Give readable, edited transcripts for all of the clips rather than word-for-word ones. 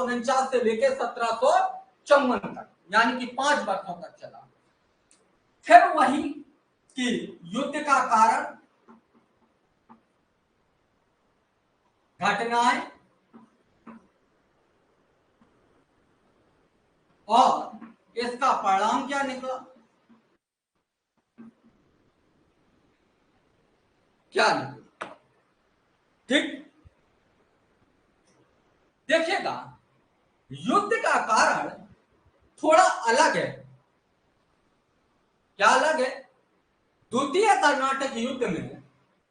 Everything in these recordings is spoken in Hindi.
1749 से लेकर 1754 तक, यानी कि 5 वर्षों तक चला। फिर वही कि युद्ध का कारण, घटनाएं और इसका परिणाम क्या निकला, क्या निकला। ठीक, देखिएगा युद्ध का कारण थोड़ा अलग है। क्या अलग है? द्वितीय कर्नाटक युद्ध में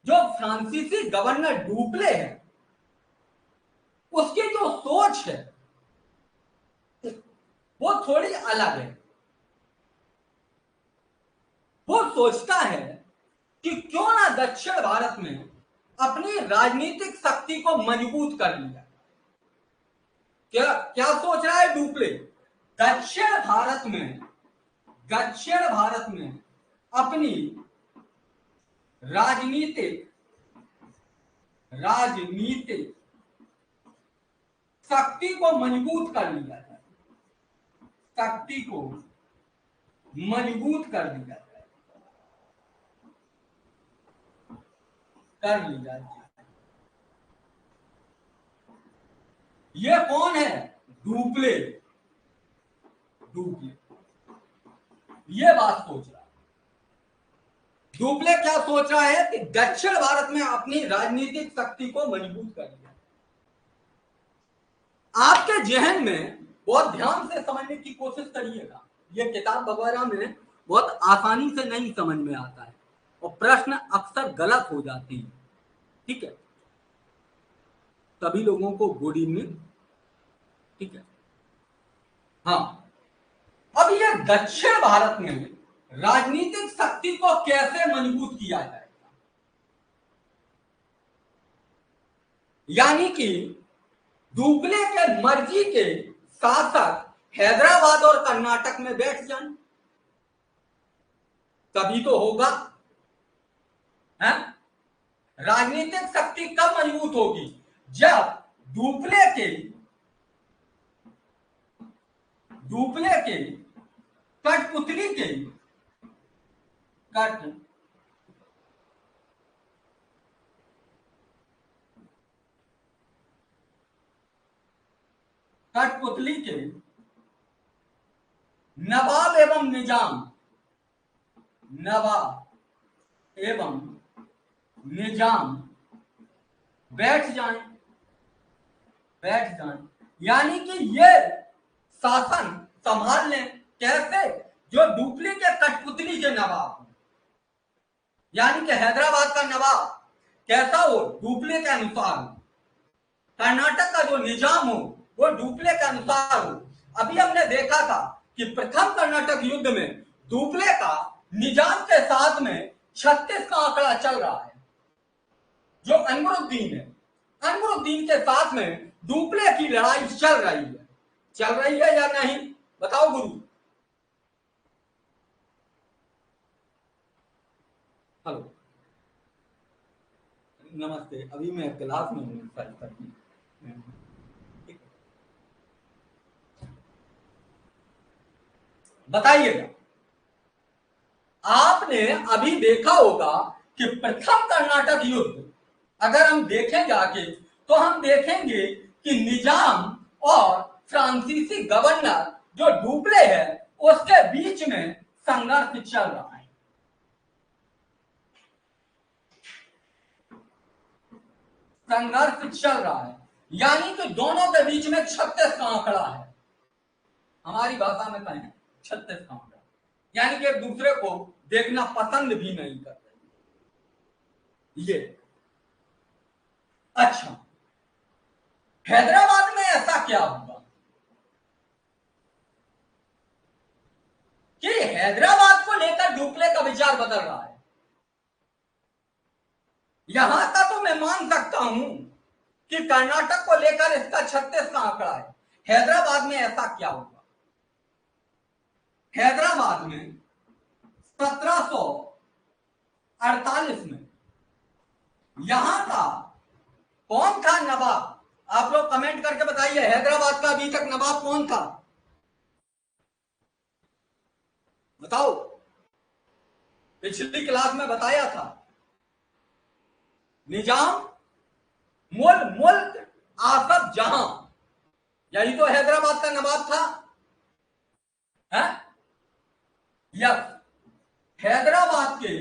जो फ्रांसीसी गवर्नर डुप्ले है, उसकी जो सोच है वो थोड़ी अलग है। वो सोचता है कि क्यों ना दक्षिण भारत में अपनी राजनीतिक शक्ति को मजबूत कर लिया। क्या क्या सोच रहा है डुप्ले? दक्षिण भारत में अपनी राजनीतिक शक्ति को मजबूत कर लिया जाए, शक्ति को मजबूत कर लिया जाए, कर लिया जाए। ये कौन है? डुप्ले ये बात सोच रहा है। डुप्ले क्या सोच रहा है कि दक्षिण भारत में अपनी राजनीतिक शक्ति को मजबूत कर लिया। आपके जहन में बहुत ध्यान से समझने की कोशिश करिएगा। यह किताब वगैरह में बहुत आसानी से नहीं समझ में आता है और प्रश्न अक्सर गलत हो जाते हैं। ठीक है, सभी लोगों को गुड इवनिंग। ठीक है, हाँ, अब यह दक्षिण भारत में राजनीतिक शक्ति को कैसे मजबूत किया जाएगा, यानी कि डुप्ले के मर्जी के शासक हैदराबाद और कर्नाटक में बैठ जाएं, तभी तो होगा। है? राजनीतिक शक्ति कब मजबूत होगी? जब डुप्ले के कठपुतली के कठपुतली के नवाब एवं निजाम बैठ जाएं, यानी कि ये शासन संभाल लें। कैसे? जो डुप्ले के कठपुतली के नवाब, यानी कि हैदराबाद का नवाब कैसा हो? डुप्ले के अनुसार हो। कर्नाटक का जो निजाम हो वो डुप्ले के अनुसार हो। अभी हमने देखा था कि प्रथम कर्नाटक युद्ध में डुप्ले का निजाम के साथ में 36 का आंकड़ा चल रहा है। जो अनवरुद्दीन के साथ में डुप्ले की लड़ाई चल रही है या नहीं? बताओ गुरु। हेलो, नमस्ते। अभी मैं क्लास में हूँ। बताइएगा, आपने अभी देखा होगा कि प्रथम कर्नाटक युद्ध अगर हम देखेंगे आगे तो हम देखेंगे कि निजाम और फ्रांसीसी गवर्नर जो डुप्ले है उसके बीच में संघर्ष चल रहा है। यानी कि दोनों के बीच में 36 का आंकड़ा है। हमारी भाषा में कहें 36 का आंकड़ा, यानी कि एक दूसरे को देखना पसंद भी नहीं करते। ये अच्छा, हैदराबाद में ऐसा क्या हुआ कि हैदराबाद को लेकर डुप्ले का विचार बदल रहा है? यहां का तो मैं मान सकता हूं कि कर्नाटक को लेकर इसका 36 का आंकड़ा है। हैदराबाद में ऐसा क्या हुआ? हैदराबाद में 1748 में यहां का कौन था नवाब? आप लोग कमेंट करके बताइए, हैदराबाद का अभी तक नवाब कौन था? बताओ। पिछली क्लास में बताया था, निजाम मुल्क आसफ जहां, यही तो हैदराबाद का नवाब था। है? यस। हैदराबाद के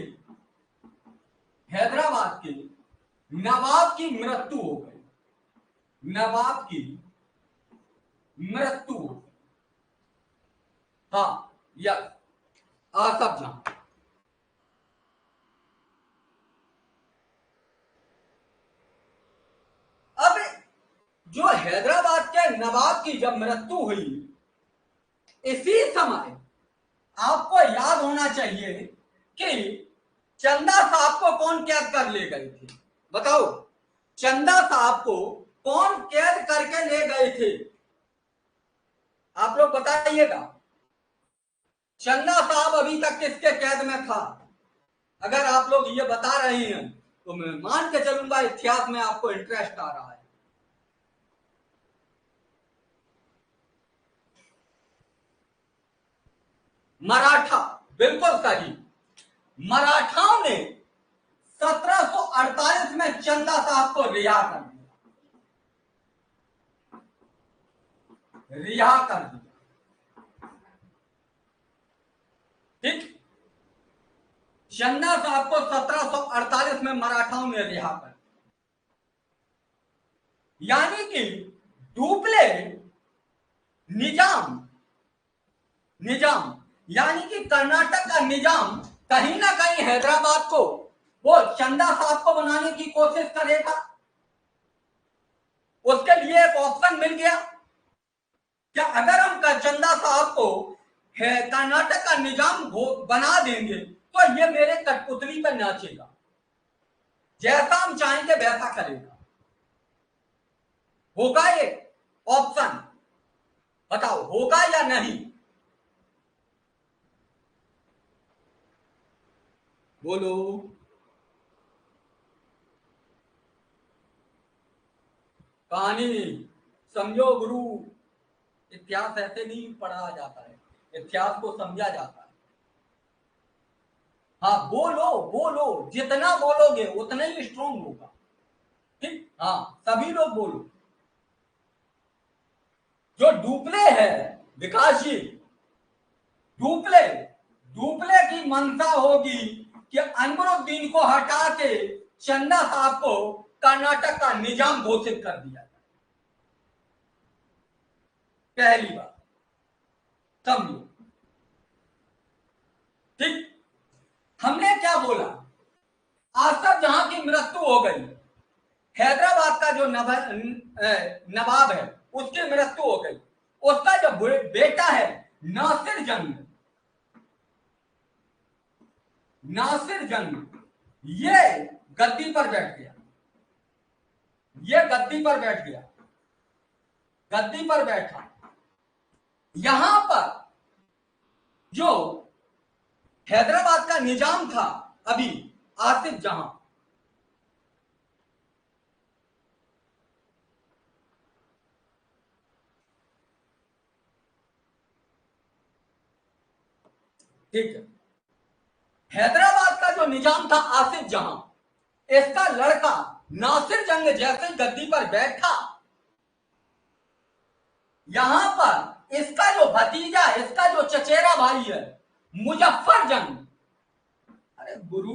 नवाब की मृत्यु हो गई। नवाब की मृत्यु हो गई। हाँ, यस, आसफ जहां। अब जो हैदराबाद के नवाब की जब मृत्यु हुई, इसी समय आपको याद होना चाहिए कि चंदा साहब को कौन कैद कर ले गए थे? बताओ, चंदा साहब को कौन कैद करके ले गए थे? आप लोग बताइएगा। चंदा साहब अभी तक किसके कैद में था? अगर आप लोग ये बता रहे हैं तो मैं मान के चलूंगा इतिहास में आपको इंटरेस्ट आ रहा है। मराठा, बिल्कुल सही। मराठाओं ने 1748 में चंदा साहब को रिहा कर दिया। ठीक। चंदा साहब को 1748 में मराठाओं ने रिहा कर दिया। यानी कि डुप्ले निजाम यानी कि कर्नाटक का निजाम कहीं ना कहीं हैदराबाद को, वो चंदा साहब को बनाने की कोशिश करेगा। उसके लिए एक ऑप्शन मिल गया। क्या अगर हम चंदा साहब को कर्नाटक का निजाम बना देंगे तो ये मेरे कठपुतली पर नाचेगा, जैसा हम चाहेंगे वैसा करेगा। होगा ये ऑप्शन? बताओ, होगा या नहीं? बोलो। कहानी समझो गुरु, इतिहास ऐसे नहीं पढ़ा जाता है, इतिहास को समझा जाता है। हाँ, बोलो बोलो, जितना बोलोगे उतना ही स्ट्रॉन्ग होगा। ठीक। हाँ, सभी लोग बोलो। जो डुप्ले है विकास जी, डुप्ले की मंशा होगी कि अनवरुद्दीन को हटा के चंदा साहब को कर्नाटक का निजाम घोषित कर दिया जाए। पहली बात समझो। ठीक। हमने क्या बोला? आसफ जहां की मृत्यु हो गई, हैदराबाद का जो नवाब है उसकी मृत्यु हो गई। उसका जो बेटा है नासिर जंग, ये गद्दी पर बैठ गया। गद्दी पर बैठा। यहां पर जो हैदराबाद का निजाम था अभी, आसिफ जहां, ठीक है, हैदराबाद का जो निजाम था आसिफ जहां, इसका लड़का नासिर जंग जैसे गद्दी पर बैठा, यहां पर इसका जो भतीजा, इसका जो चचेरा भाई है मुजफ्फर जंग, अरे गुरु,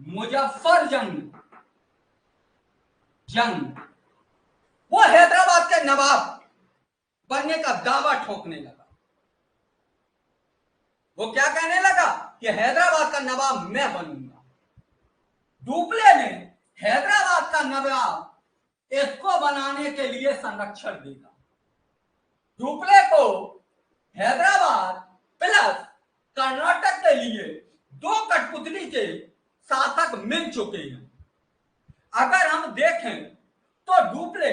मुजफ्फर जंग वो हैदराबाद के नवाब बनने का दावा ठोकने लगा। वो क्या कहने लगा कि हैदराबाद का नवाब मैं बनूंगा। डुप्ले ने हैदराबाद का नवाब इसको बनाने के लिए संरक्षण देगा। डुप्ले को हैदराबाद प्लस कर्नाटक के लिए दो कठपुतली के शासक मिल चुके हैं। अगर हम देखें तो डुप्ले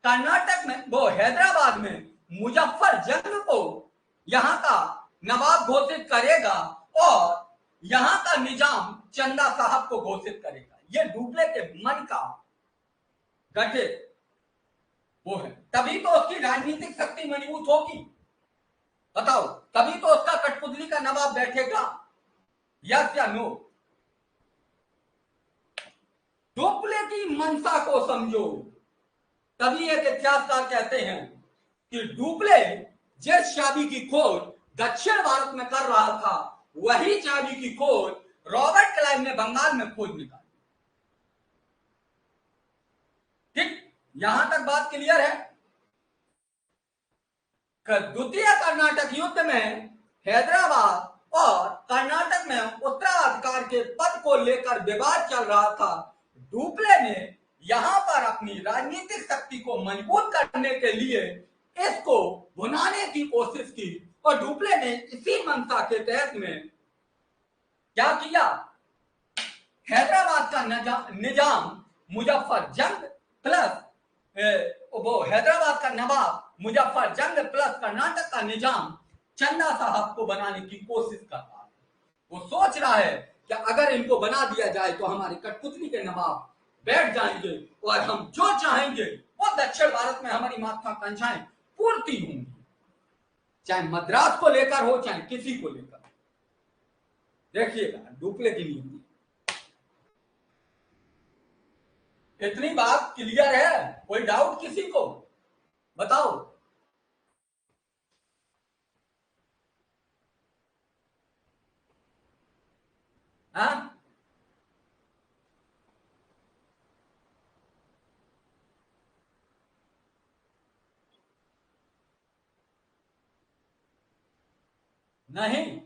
कर्नाटक में, वो हैदराबाद में मुजफ्फर जंग को यहां का नवाब घोषित करेगा और यहां का निजाम चंदा साहब को घोषित करेगा। यह डुप्ले के मन का गठित वो है, तभी तो उसकी राजनीतिक शक्ति मजबूत होगी। बताओ, तभी तो उसका कठपुतली का नवाब बैठेगा। यस या नो? डुप्ले की मंशा को समझो। तभी एक इतिहासकार कहते हैं कि डुप्ले जिस चाबी की खोज दक्षिण भारत में कर रहा था, वही चाबी की खोज रॉबर्ट क्लाइव ने बंगाल में खोज निकाली। ठीक, यहां तक बात क्लियर है। द्वितीय कर्नाटक युद्ध में हैदराबाद और कर्नाटक में उत्तराधिकार के पद को लेकर विवाद चल रहा था। डुप्ले ने यहां पर अपनी राजनीतिक शक्ति को मजबूत करने के लिए इसको भुनाने की कोशिश की, और डुप्ले ने इसी मंशा के तहत में क्या किया? हैदराबाद का निजाम मुजफ्फर जंग प्लस वो हैदराबाद का नवाब मुजफ्फर जंग प्लस कर्नाटक का निजाम चंदा साहब को बनाने की कोशिश कर रहा है। वो सोच रहा है कि अगर इनको बना दिया जाए तो हमारे कठपुतली के नवाब बैठ जाएंगे और हम जो चाहेंगे वो दक्षिण भारत में हमारी महत्वाकांक्षाएं पूर्ति होंगी, चाहे मद्रास को लेकर हो चाहे किसी को लेकर। देखिएगा डुप्ले की नीति। इतनी बात क्लियर है? कोई डाउट किसी को? बताओ। हाँ, नहीं,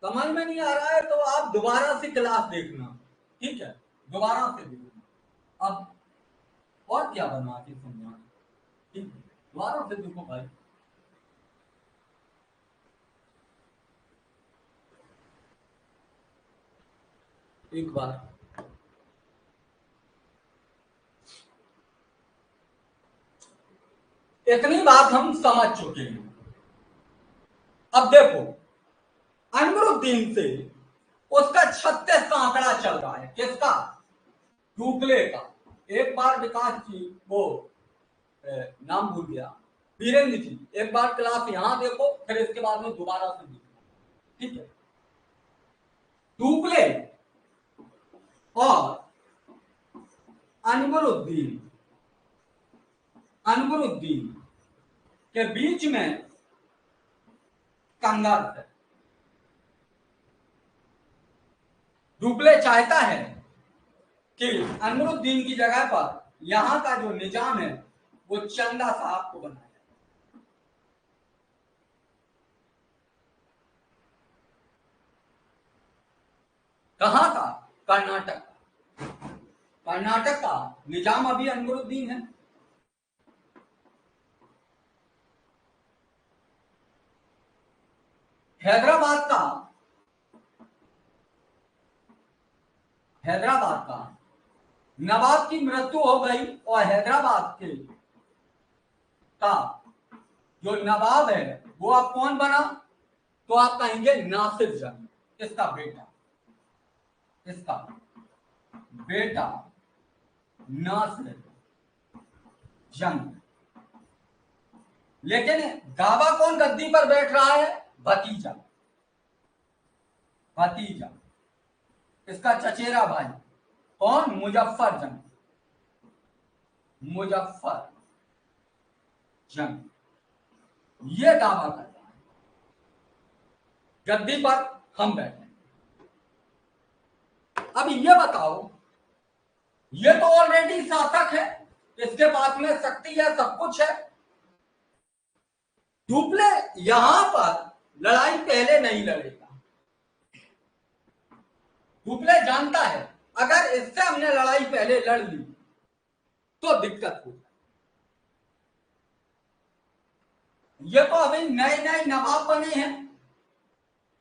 समझ में नहीं आ रहा है तो आप दोबारा से क्लास देखना, ठीक है? दोबारा से देखना। अब और क्या बना के समझाना, ठीक है? दोबारा से देखो भाई। एक बार इतनी बात हम समझ चुके हैं। अब देखो, अनवरुद्दीन से उसका 36 का आंकड़ा चल रहा है। किसका? डुप्ले का। एक बार विकास जी वो नाम भूल गया, वीरेंद्र जी, एक बार क्लास यहां देखो, फिर इसके बाद में दोबारा से देखो, ठीक है? डुप्ले और अनवरुद्दीन अनवरुद्दीन के बीच में संघर्ष है। डुप्ले चाहता है कि अनवरुद्दीन की जगह पर यहां का जो निजाम है वो चंदा साहब को बनाया। कहां का? कर्नाटक। कर्नाटक का निजाम अभी अनवरुद्दीन है। हैदराबाद का नवाब की मृत्यु हो गई और हैदराबाद के का जो नवाब है वो अब कौन बना? तो आप कहेंगे नासिर जंग, इसका बेटा नासिर जंग। लेकिन दावा कौन गद्दी पर बैठ रहा है? भतीजा इसका चचेरा भाई। कौन? मुजफ्फर जंग ये दावा कर रहा है गद्दी पर हम बैठे। अब ये बताओ, ये तो ऑलरेडी शासक है, इसके पास में शक्ति है, सब कुछ है। डुप्ले यहां पर लड़ाई पहले नहीं लड़ेगा। डुप्ले जानता है अगर इससे हमने लड़ाई पहले लड़ ली तो दिक्कत हो। ये तो अभी नए नए नवाब बने हैं,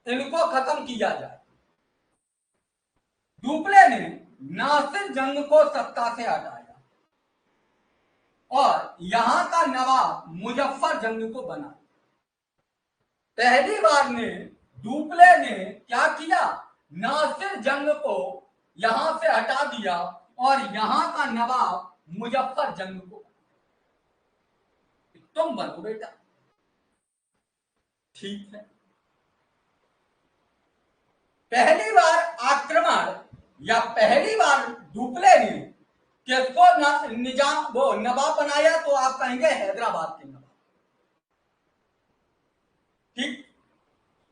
इनको खत्म किया जाए। डुप्ले ने नासिर जंग को सत्ता से हटाया और यहां का नवाब मुजफ्फर जंग को बना। पहली बार ने डुप्ले ने क्या किया, नासिर जंग को यहां से हटा दिया और यहां का नवाब मुजफ्फर जंग को। तुम बनो बेटा, ठीक है। पहली बार आक्रमण या पहली बार डुप्ले ने किसको निजाम वो नवाब बनाया, तो आप कहेंगे हैदराबाद के नवाब। ठीक,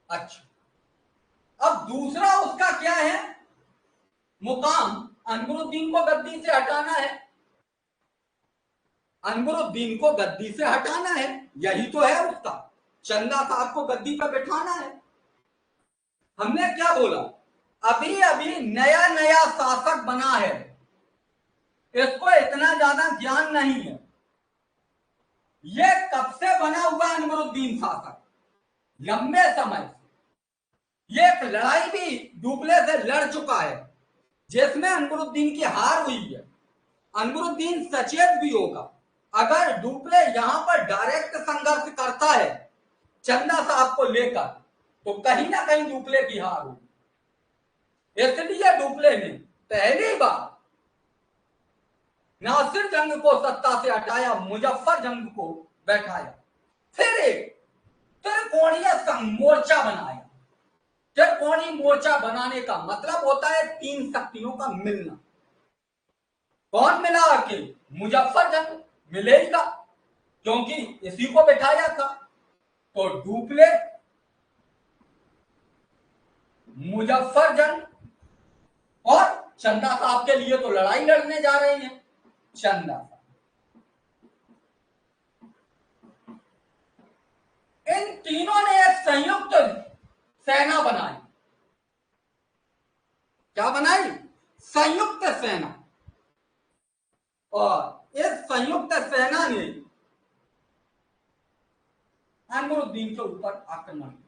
अच्छा। अब दूसरा उसका क्या है मुकाम, अनवरुद्दीन को गद्दी से हटाना है। अनवरुद्दीन को गद्दी से हटाना है, यही तो है उसका। चंदा साहब को गद्दी पर बैठाना है। हमने क्या बोला, अभी अभी नया नया शासक बना है, इसको इतना ज्यादा ज्ञान नहीं है। ये कब से बना हुआ अनवरुद्दीन शासक, लंबे समय से। ये एक लड़ाई भी डुप्ले से लड़ चुका है जिसमें अनवरुद्दीन की हार हुई है। अनवरुद्दीन सचेत भी होगा, अगर डुप्ले यहां पर डायरेक्ट संघर्ष करता है चंदा साहब को लेकर, तो कहीं ना कहीं डुप्ले की हार होगी। इसलिए डुप्ले ने पहली बार नासिर जंग को सत्ता से हटाया, मुजफ्फर जंग को बैठाया, फिर एक त्रिकोणीय मोर्चा बनाया। त्रिकोणीय मोर्चा बनाने का मतलब होता है तीन शक्तियों का मिलना। कौन मिला आके, मुजफ्फर जंग मिलेगा, क्योंकि इसी को बैठाया था। तो डुप्ले, मुजफ्फर जंग और चंदा साहब के लिए तो लड़ाई लड़ने जा रहे हैं चंदा साहब। इन तीनों ने एक संयुक्त सेना बनाई। क्या बनाई, संयुक्त सेना। और इस संयुक्त सेना ने अनवरुद्दीन के ऊपर आक्रमण किया।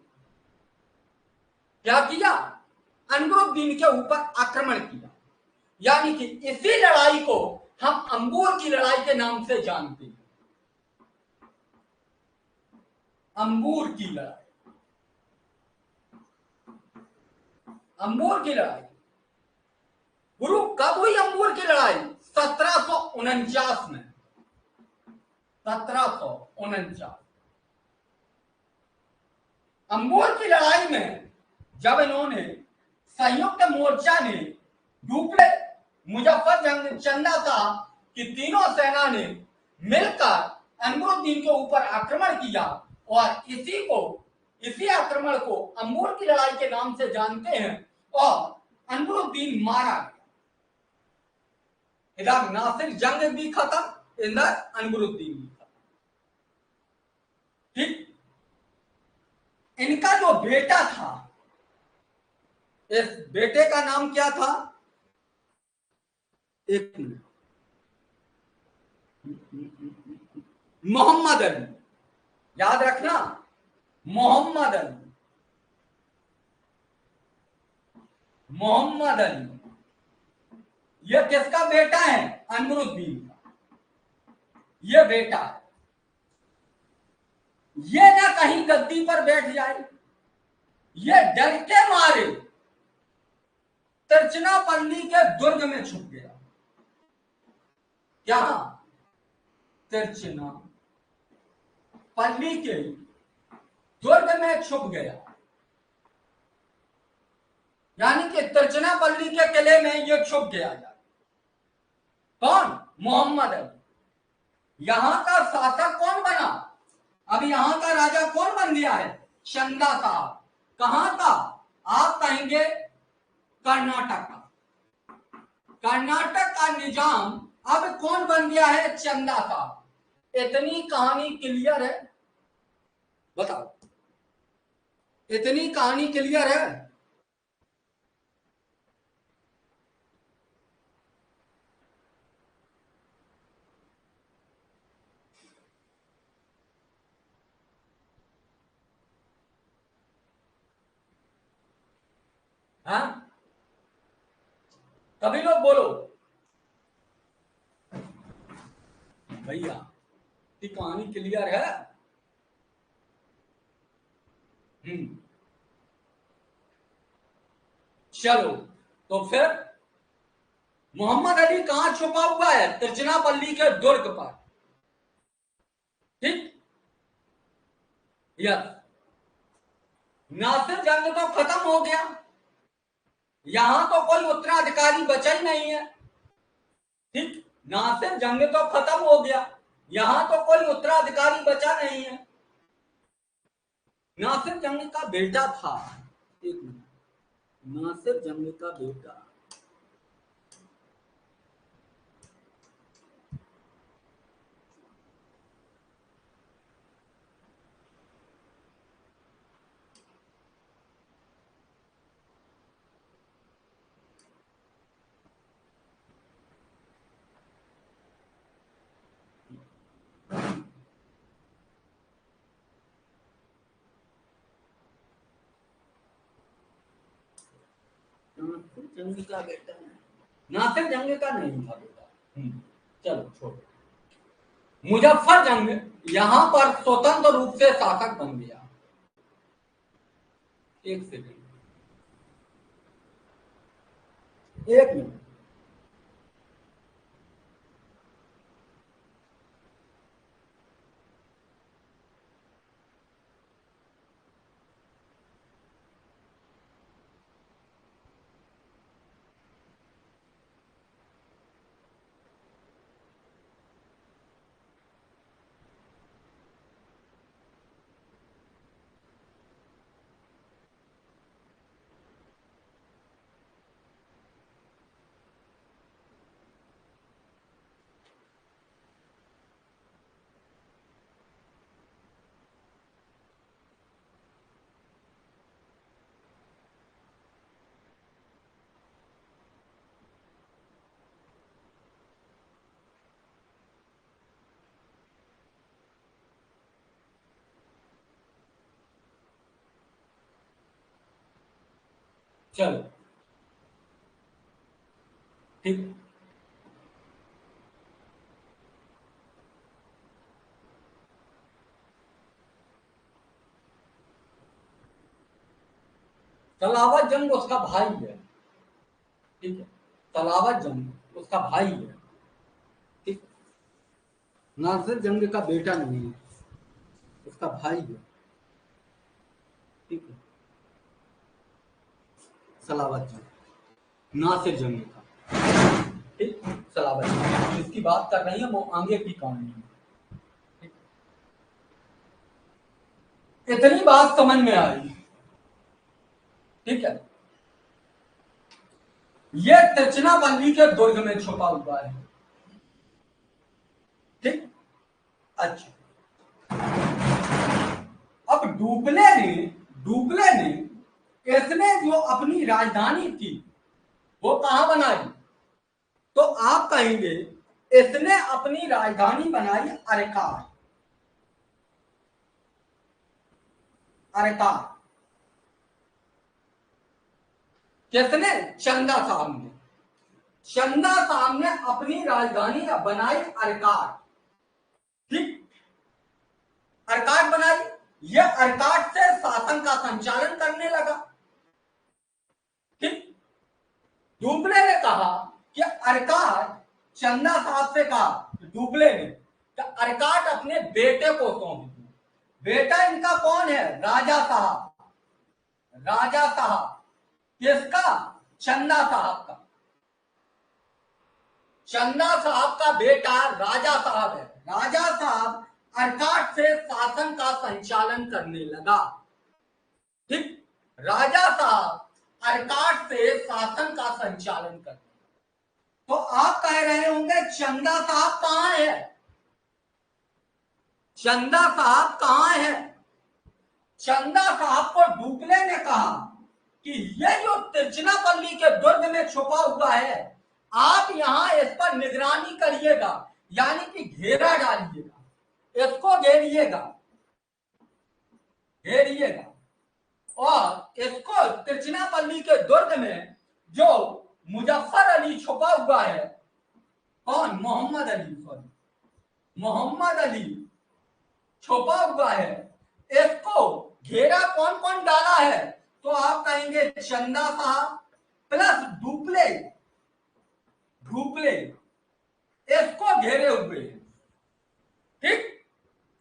क्या किया, अनवरुद्दीन के ऊपर आक्रमण किया। यानी कि इसी लड़ाई को हम अंबूर की लड़ाई के नाम से जानते हैं। अंबूर की लड़ाई, अंबूर की लड़ाई गुरु कब हुई अंबूर की लड़ाई, 1749 में। 1749 अंबूर की लड़ाई में जब इन्होंने संयुक्त मोर्चा ने डुप्ले, मुजफ्फर जंग, चंदा साहब की तीनों सेना ने मिलकर अनवरुद्दीन के ऊपर आक्रमण किया और इसी आक्रमण को अंबूर की लड़ाई के नाम से जानते हैं। और अनवरुद्दीन मारा गया। इधर नासिर जंग भी खत्म, इधर अनवरुद्दीन भी खत्म। ठीक, इनका जो बेटा था, इस बेटे का नाम क्या था, एक मिनट, मोहम्मद अली, याद रखना, मोहम्मद अली। मोहम्मद अली ये किसका बेटा है, अनवरुद्दीन का ये बेटा है। ये ना कहीं गद्दी पर बैठ जाए, ये डर के मारे तिरचनापल्ली के दुर्ग में छुप गया। क्या, तिरचनापल्ली के दुर्ग में छुप गया। यानी कि तिरचनापल्ली के किले में ये छुप गया। कौन, मोहम्मद अली। यहां का शासक कौन बना, अब यहां का राजा कौन बन गया है, चंदा साहब। कहां का, आप कहेंगे कर्नाटक का। कर्नाटक का निजाम अब कौन बन गया है, चंदा साहब। इतनी कहानी क्लियर है, बताओ, इतनी कहानी क्लियर है। हाँ, सभी लोग बोलो भैया, ये कहानी क्लियर है? चलो, तो फिर मोहम्मद अली कहां छुपा हुआ है? तिरचनापल्ली के दुर्ग पर। ठीक, यस। नासिर जंग तो खत्म हो गया, यहां तो कोई उत्तराधिकारी बचा ही नहीं है। ठीक, नासिर जंग तो खत्म हो गया, यहां तो कोई उत्तराधिकारी बचा नहीं है। नासिर जंग का बेटा था, एक मिनट, नासिर जंग का बेटा, नासिर जंग का बेटा, नासिर जंग का नहीं था बेटा। चलो छोड़ो। मुजफ्फर जंग यहां पर स्वतंत्र रूप से शासक बन गया। एक सेकंड, एक मिनट। चलो ठीक, तलावत जंग उसका भाई है। ठीक है, तलावत जंग उसका भाई है। ठीक, नासिर जंग का बेटा नहीं है, उसका भाई है। ठीक है, सलावत जंग, नासिर जंग का। ठीक, सलावत जंग जिसकी बात कर रही है वो आगे की कहानी है। ठीक? इतनी बात समझ में आई। ठीक है, ये तिरचनापल्ली के दुर्ग में छुपा हुआ है। ठीक, अच्छा, अब डुप्ले ने इसने जो अपनी राजधानी थी वो कहां बनाई? तो आप कहेंगे इसने अपनी राजधानी बनाई अरकान। अरकान किसने? चंदा साहब ने। चंदा साहब ने अपनी राजधानी बनाई अरकान। ठीक, अरकाट बनाई, यह अरकाट से शासन का संचालन करने लगा। ठीक, डुप्ले ने कहा कि अरकाट, चंदा साहब से कहा डुप्ले ने कि अरकाट अपने बेटे को सौंप दो। बेटा इनका कौन है? राजा साहब। राजा साहब किसका? चंदा साहब का। चंदा साहब का बेटा राजा साहब है। राजा साहब अरकाट से शासन का संचालन करने लगा। ठीक, राजा साहब अरकाट से शासन का संचालन करने। तो आप कह रहे होंगे चंदा साहब कहां है? चंदा साहब कहां है? चंदा साहब को डुप्ले ने कहा कि ये जो तिरचनापल्ली के दुर्ग में छुपा हुआ है, आप यहां इस पर निगरानी करिएगा, यानी कि घेरा डालिएगा, इसको घेरिएगा, घेरिएगा, और इसको तिरचनापल्ली के दुर्ग में जो मुजफ्फर अली छुपा हुआ है। कौन? मोहम्मद अली, सॉरी, मोहम्मद अली छुपा हुआ है। इसको घेरा कौन कौन डाला है? तो आप कहेंगे चंदा साहब प्लस डुप्ले, ढूपले इसको घेरे हुए हैं, ठीक,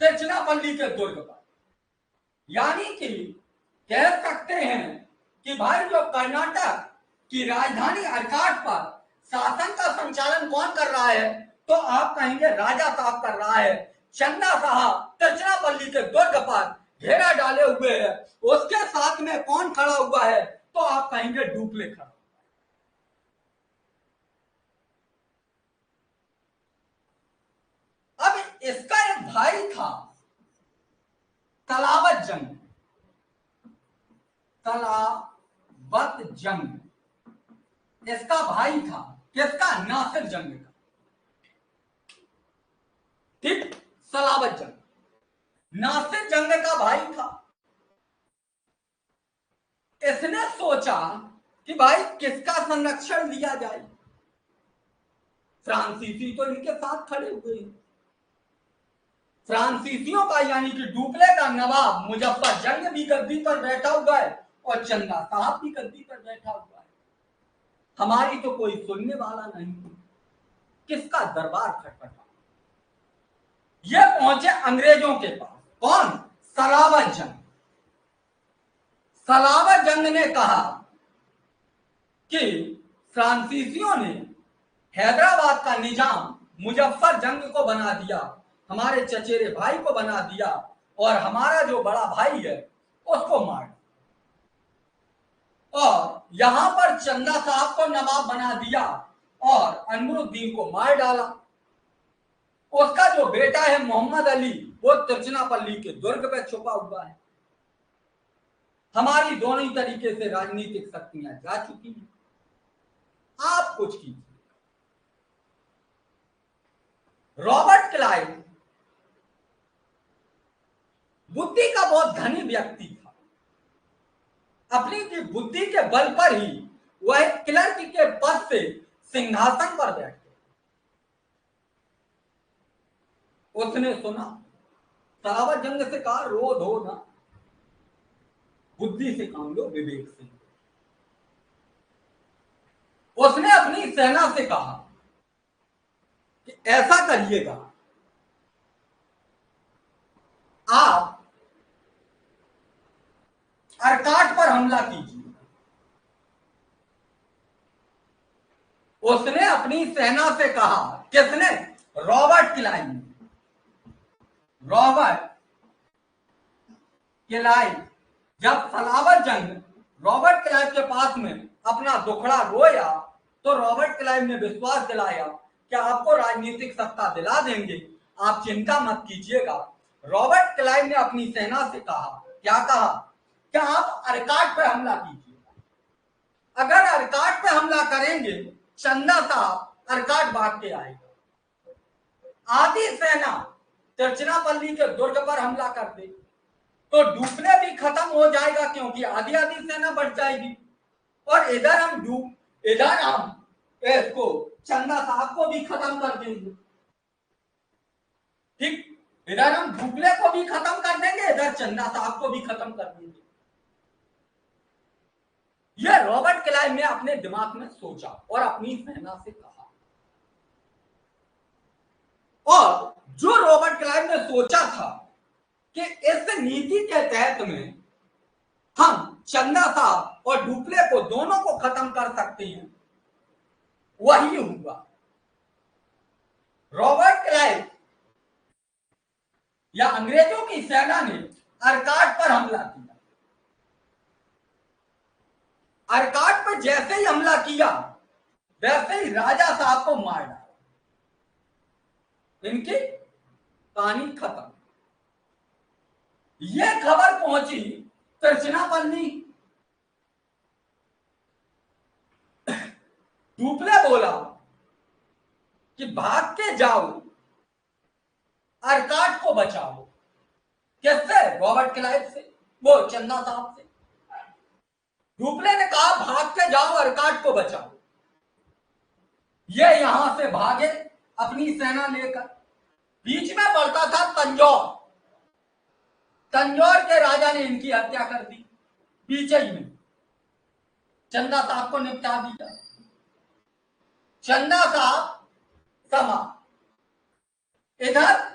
तिरचनापल्ली के दुर्ग पर। यानी कि कह सकते हैं कि भाई जो कर्नाटक की राजधानी अर्काट पर शासन का संचालन कौन कर रहा है? तो आप कहेंगे राजा साहब कर रहा है। चंदा साहब तिरचनापल्ली के दुर्ग पर घेरा डाले हुए है। उसके साथ में कौन खड़ा हुआ है? तो आप कहेंगे डुप्ले खड़ा। अब इसका एक भाई था तलावत जंग, तलावत जंग इसका भाई था। किसका? नासिर जंग का, ठीक, सलावत जंग नासिर जंग का भाई था। इसने सोचा कि भाई किसका संरक्षण दिया जाए। फ्रांसीसी तो इनके साथ खड़े हुए हैं। फ्रांसीसियों का यानी कि डुप्ले का नवाब मुजफ्फर जंग भी गद्दी पर बैठा हुआ है और चंदा साहब भी गद्दी पर बैठा हुआ है। हमारी तो कोई सुनने वाला नहीं। किसका दरबार खटखटा? ये पहुंचे अंग्रेजों के पास। कौन? सलावत जंग। सलावत जंग ने कहा कि फ्रांसीसियों ने हैदराबाद का निजाम मुजफ्फर जंग को बना दिया, हमारे चचेरे भाई को बना दिया, और हमारा जो बड़ा भाई है उसको मार दिया, और यहां पर चंदा साहब को नवाब बना दिया और अनवरुद्दीन को मार डाला। उसका जो बेटा है मोहम्मद अली वो तिरचनापल्ली के दुर्ग पे छुपा हुआ है। हमारी दोनों ही तरीके से राजनीतिक शक्तियां जा चुकी हैं। आप कुछ कीजिए। रॉबर्ट क्लाइव बुद्धि का बहुत धनी व्यक्ति था। अपनी की बुद्धि के बल पर ही वह क्लर्क के पद से सिंहासन पर बैठ गए। उसने सुना, सलावत जंग से कहा, रो धो ना, बुद्धि से काम लो, विवेक से। उसने अपनी सेना से कहा कि ऐसा करिएगा, आप अर्काट पर हमला कीजिए। उसने अपनी सेना से कहा। किसने? रॉबर्ट क्लाइव ने। रॉबर्ट क्लाइव जब सलावत जंग रॉबर्ट क्लाइव के पास में अपना दुखड़ा रोया तो रॉबर्ट क्लाइव ने विश्वास दिलाया कि आपको राजनीतिक सत्ता दिला देंगे, आप चिंता मत कीजिएगा। रॉबर्ट क्लाइव ने अपनी सेना से कहा, क्या कहा? कि आप अर्काट पर हमला कीजिए। अगर अर्काट पे हमला करेंगे, चंदा साहब अर्काट भाग के आएगा। आधी सेना तिरचनापल्ली के दुर्ग पर हमला कर दे तो डूबने भी खत्म हो जाएगा, क्योंकि आधी आधी सेना बढ़ जाएगी। और इधर हम इसको चंदा साहब को भी खत्म कर देंगे, ठीक। इधर हम डुबले को भी खत्म कर देंगे, इधर चंदा साहब को भी खत्म कर देंगे। यह रॉबर्ट क्लाइव ने अपने दिमाग में सोचा और अपनी सेना से कहा। और जो रॉबर्ट क्लाइव ने सोचा था कि इस नीति के तहत में हम चंदा साहब और डुप्ले को दोनों को खत्म कर सकते हैं, वही हुआ। रॉबर्ट क्लाइव या अंग्रेजों की सेना ने अर्काट पर हमला किया। अर्काट पर जैसे ही हमला किया वैसे ही राजा साहब को मार डाला। इनकी कहानी खत्म। यह खबर पहुंची तिरचनापल्ली। डुप्ले बोला कि भाग के जाओ, अर्काट को बचाओ। किससे? रॉबर्ट क्लाइव से, वो चंदा साहब से। डुप्ले ने कहा भाग के जाओ, अर्काट को बचाओ। ये यहां से भागे अपनी सेना लेकर। बीच में पड़ता था तंजौर, तंजौर के राजा ने इनकी हत्या कर दी पीछे ही में, चंदा साहब को निपटा दिया। चंदा साहब समा, इधर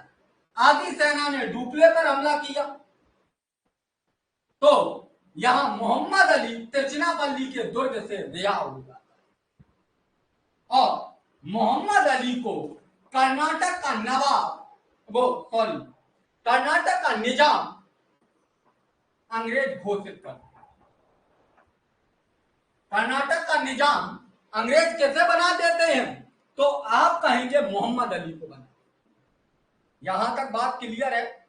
आदि सेना ने डुपले पर हमला किया, तो यहां मोहम्मद अली तिरचिनापल्ली के दुर्ग से रिहा हो जाता है और मोहम्मद अली को कर्नाटक का नवाब, कर्नाटक का निजाम अंग्रेज घोषित कर दिया। कर्नाटक का निजाम अंग्रेज कैसे बना देते हैं, तो आप कहेंगे मोहम्मद अली को बना। यहां तक बात क्लियर है।